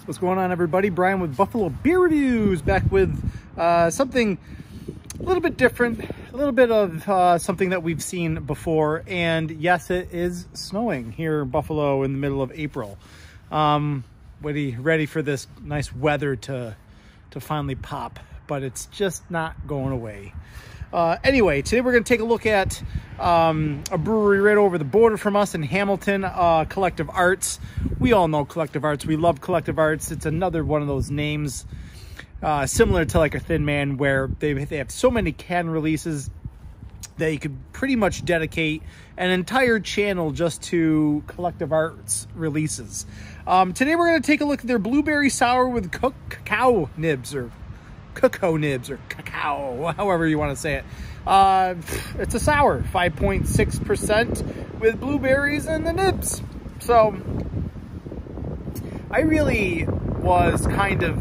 What's going on, everybody? Brian with Buffalo Beer Reviews, back with something a little bit different, a little bit of something that we've seen before. And yes, it is snowing here in Buffalo in the middle of April. Ready for this nice weather to finally pop, but it's just not going away. Anyway, today we're going to take a look at a brewery right over the border from us in Hamilton, Collective Arts. We all know Collective Arts. We love Collective Arts. It's another one of those names similar to like a Thin Man, where they have so many can releases that you could pretty much dedicate an entire channel just to Collective Arts releases. Today we're going to take a look at their Blueberry Sour with Cacao Nibs, or Cacao Nibs, or Cacao, however you want to say it. It's a sour, 5.6% with blueberries and the nibs. So I really was kind of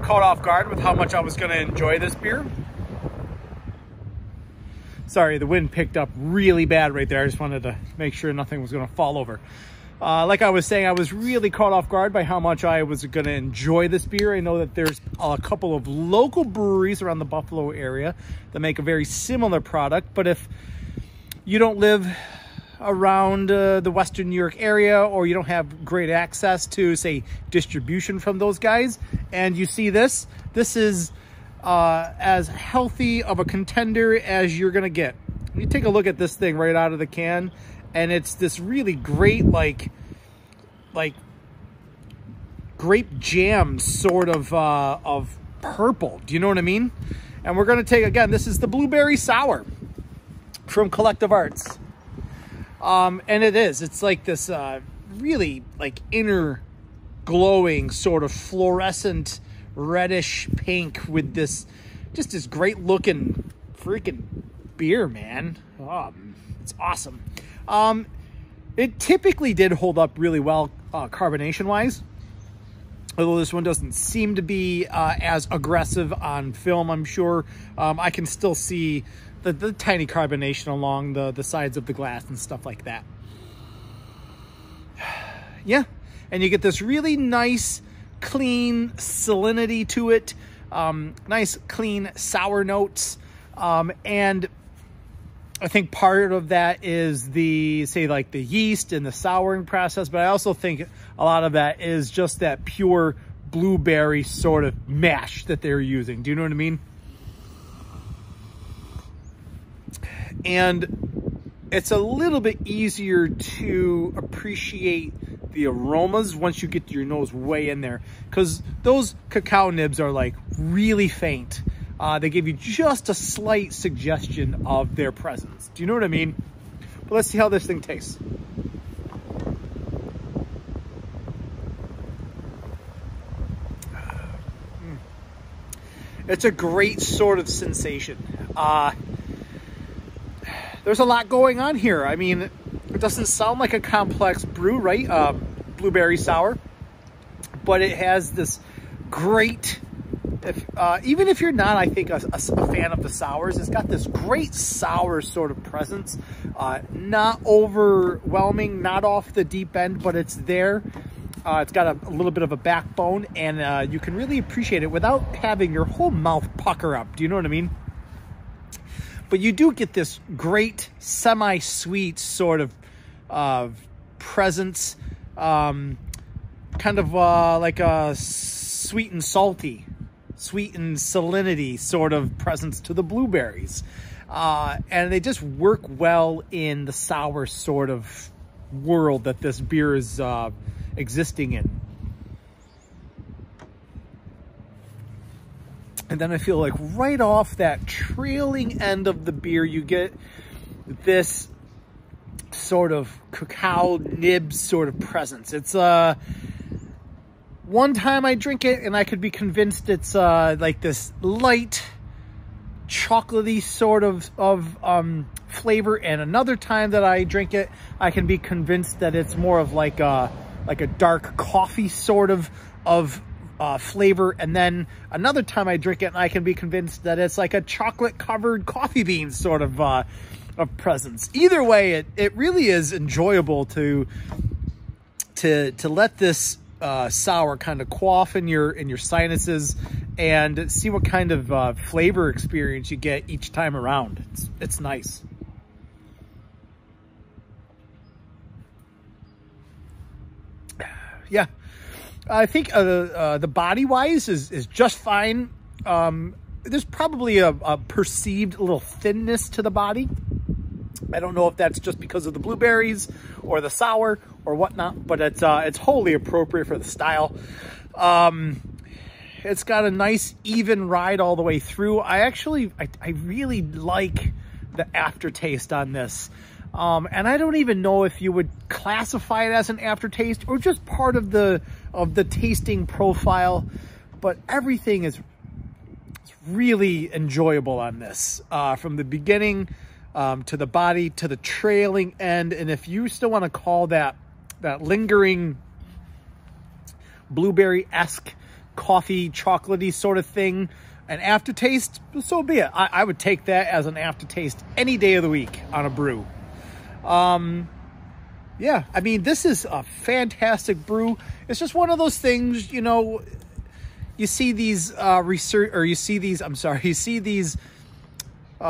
caught off guard with how much I was going to enjoy this beer. Sorry, the wind picked up really bad right there. I just wanted to make sure nothing was going to fall over. Like I was saying, I was really caught off guard by how much I was going to enjoy this beer. I know that there's a couple of local breweries around the Buffalo area that make a very similar product. But if you don't live around the Western New York area, or you don't have great access to, say, distribution from those guys, and you see this is as healthy of a contender as you're going to get. You take a look at this thing right out of the can, and it's this really great, like grape jam sort of purple. Do you know what I mean? And we're going to take, again, this is the Blueberry Sour from Collective Arts. And it's like this really like inner glowing sort of fluorescent reddish pink with this, just this great looking freaking beer, man. It's awesome. It typically did hold up really well carbonation wise, although this one doesn't seem to be as aggressive on film. I'm sure I can still see the tiny carbonation along the sides of the glass and stuff like that. Yeah, and you get this really nice clean salinity to it, nice clean sour notes, and I think part of that is the yeast and the souring process, but I also think a lot of that is just that pure blueberry sort of mash that they're using. Do you know what I mean? And it's a little bit easier to appreciate the aromas once you get your nose way in there, because those cacao nibs are like really faint. They give you just a slight suggestion of their presence. Do you know what I mean? But let's see how this thing tastes. It's a great sort of sensation. There's a lot going on here. I mean, it doesn't sound like a complex brew, right? Blueberry sour, but it has this great, even if you're not, I think, a fan of the sours, it's got this great sour sort of presence. Not overwhelming, not off the deep end, but it's there. It's got a little bit of a backbone, and you can really appreciate it without having your whole mouth pucker up. Do you know what I mean? But you do get this great semi-sweet sort of presence, kind of like a sweet and salty, sweet and salinity sort of presence to the blueberries. And they just work well in the sour sort of world that this beer is existing in. And then I feel like right off that trailing end of the beer, you get this sort of cacao nibs sort of presence. It's one time I drink it and I could be convinced it's like this light chocolatey sort of flavor, and another time that I drink it, I can be convinced that it's more of like a dark coffee sort of flavor, and then another time I drink it and I can be convinced that it's like a chocolate covered coffee bean sort of presence. Either way, it really is enjoyable to let this sour kind of quaff in your sinuses and see what kind of flavor experience you get each time around. It's nice. Yeah, I think the body wise is just fine. There's probably a perceived little thinness to the body. I don't know if that's just because of the blueberries or the sour or whatnot, but it's wholly appropriate for the style. It's got a nice even ride all the way through. I really like the aftertaste on this. And I don't even know if you would classify it as an aftertaste or just part of the tasting profile, but everything is really enjoyable on this, from the beginning to the body to the trailing end. And if you still want to call that lingering blueberry-esque coffee chocolatey sort of thing an aftertaste, so be it. I would take that as an aftertaste any day of the week on a brew. Yeah, I mean, this is a fantastic brew. It's just one of those things, you know, you see these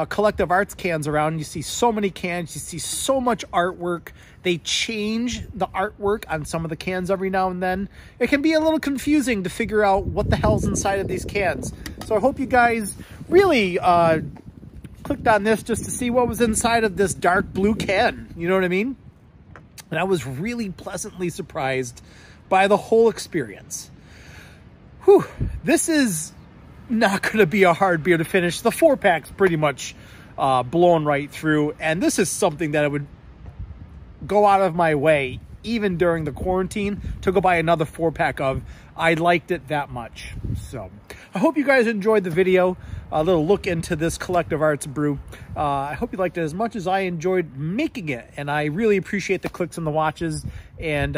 collective arts cans around. You see so many cans, you see so much artwork. They change the artwork on some of the cans every now and then. It can be a little confusing to figure out what the hell's inside of these cans. So I hope you guys really clicked on this just to see what was inside of this dark blue can. You know what I mean? And I was really pleasantly surprised by the whole experience. Whew, this is not going to be a hard beer to finish. The 4-pack's pretty much blown right through, and this is something that I would go out of my way, even during the quarantine, to go buy another 4-pack of. I liked it that much. So I hope you guys enjoyed the video, a little look into this Collective Arts brew. I hope you liked it as much as I enjoyed making it, and I really appreciate the clicks and the watches, and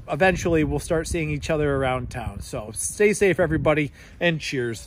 eventually we'll start seeing each other around town. So stay safe, everybody, and cheers.